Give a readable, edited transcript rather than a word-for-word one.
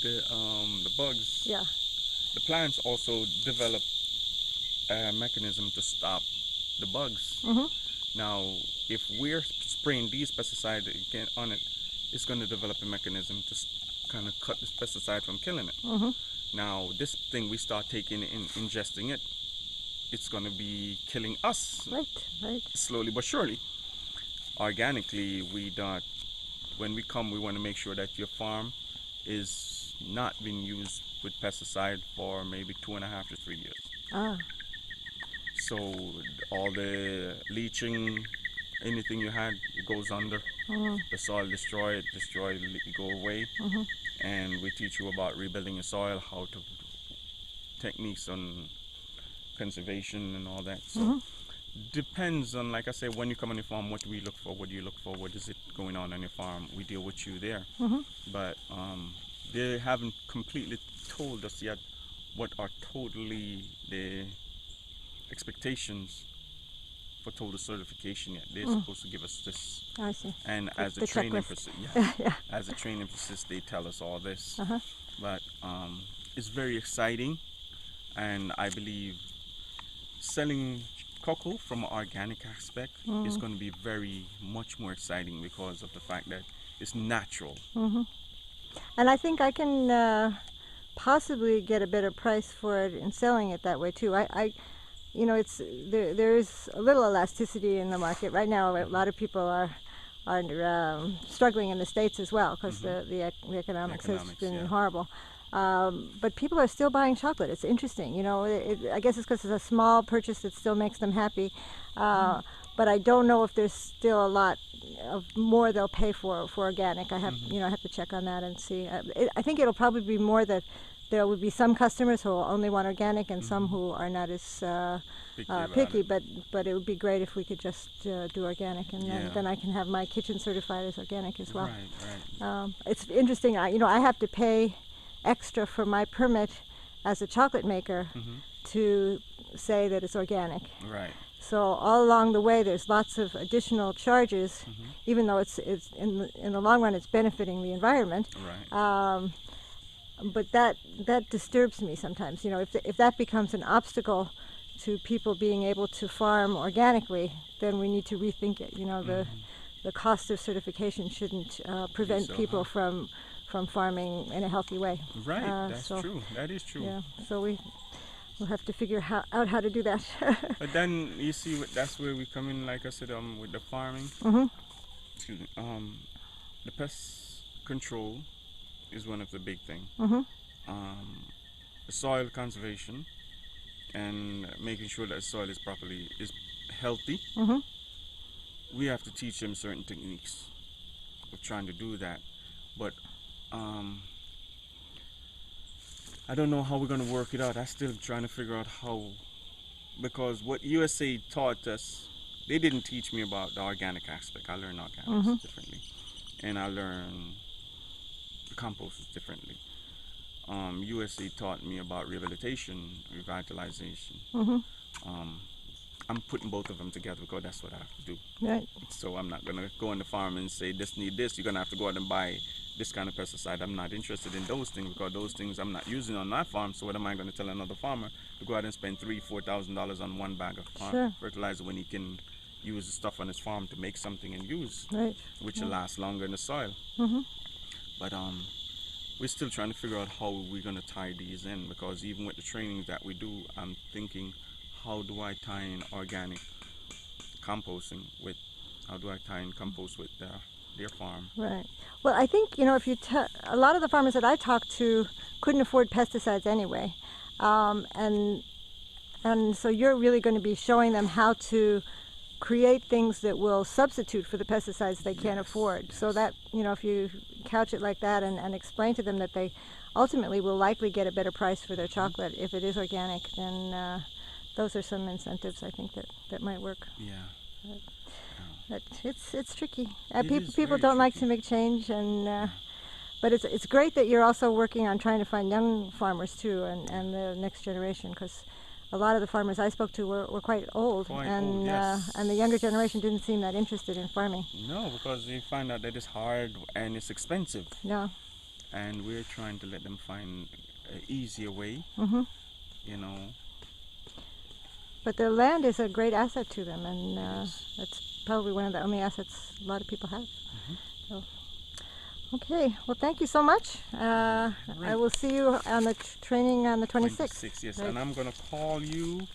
the bugs, Yeah. the plants also develop a mechanism to stop the bugs. Mm-hmm. Now, if we're spraying these pesticides again on it, it's going to develop a mechanism to kind of cut this pesticide from killing it. Mm-hmm. Now, this thing we start taking in, ingesting it, it's going to be killing us Right. Right. slowly but surely. Organically, we don't. When we come, we want to make sure that your farm is not being used with pesticide for maybe 2.5 to 3 years. Ah. So all the leaching, anything you had, it goes under. Mm-hmm. The soil destroy it, go away. Mm-hmm. And we teach you about rebuilding your soil, how to techniques on conservation and all that. So Mm-hmm. depends on, like I say, when you come on your farm, what do we look for? What do you look for? What is it going on your farm? We deal with you there. Mm-hmm. But they haven't completely told us yet what are totally the expectations for total certification yet. They're supposed to give us this, I see. and as the The training checklist. yeah, as the training persists, they tell us all this. Uh-huh. But it's very exciting, and I believe selling cocoa from an organic aspect is going to be very much more exciting because of the fact that it's natural. Mm-hmm. And I think I can possibly get a better price for it in selling it that way too. It's there is a little elasticity in the market right now. A lot of people are struggling in the States as well because the economics has been horrible. But people are still buying chocolate. It's interesting, I guess it's because it's a small purchase that still makes them happy. But I don't know if there's still a lot of more they'll pay for organic. I have I have to check on that and see. I think it'll probably be more that there will be some customers who will only want organic and some who are not as picky. But it would be great if we could just do organic, and then I can have my kitchen certified as organic as well. Right. It's interesting. I have to pay extra for my permit as a chocolate maker to say that it's organic. Right. So all along the way, there's lots of additional charges, even though it's in the long run it's benefiting the environment. Right. But that disturbs me sometimes. If that becomes an obstacle to people being able to farm organically, then we need to rethink it. The cost of certification shouldn't prevent people from farming in a healthy way. Right. That's true. That is true. Yeah. So we'll have to figure out how to do that. But then you see, that's where we come in. Like I said, with the farming. Excuse me. The pest control is one of the big things. The soil conservation and making sure that the soil is healthy. We have to teach them certain techniques of trying to do that. But I don't know how we're going to work it out. I'm still trying to figure out how, because what USA taught us, they didn't teach me about the organic aspect. I learned organics differently, and I learned the compost differently. USA taught me about revitalization. I'm putting both of them together because that's what I have to do. Right. So I'm not going to go on the farm and say, this need this. You're going to have to go out and buy this kind of pesticide. I'm not interested in those things because those things I'm not using on my farm. So what am I going to tell another farmer to go out and spend $3,000-$4,000 on one bag of fertilizer when he can use the stuff on his farm to make something and use, which will last longer in the soil. But we're still trying to figure out how we're going to tie these in, because even with the trainings that we do, I'm thinking, how do I tie in organic composting with, how do I tie in compost with their farm? Right. Well, I think, if you a lot of the farmers that I talked to couldn't afford pesticides anyway. And so you're really going to be showing them how to create things that will substitute for the pesticides they can't afford. So that, if you couch it like that and explain to them that they ultimately will likely get a better price for their chocolate if it is organic, then those are some incentives I think that might work. Yeah. But it's tricky. It People don't like to make change, and but it's great that you're also working on trying to find young farmers too, and the next generation, because a lot of the farmers I spoke to were quite old, and the younger generation didn't seem that interested in farming. No, because you find out that it's hard and it's expensive. Yeah. and we're trying to let them find an easier way, Hmm. you know. But the land is a great asset to them, and It is. that's probably one of the only assets a lot of people have. Mhm. So, okay, well, thank you so much. I Right. will see you on the training on the 26th. 26, yes, Right. and I'm gonna call you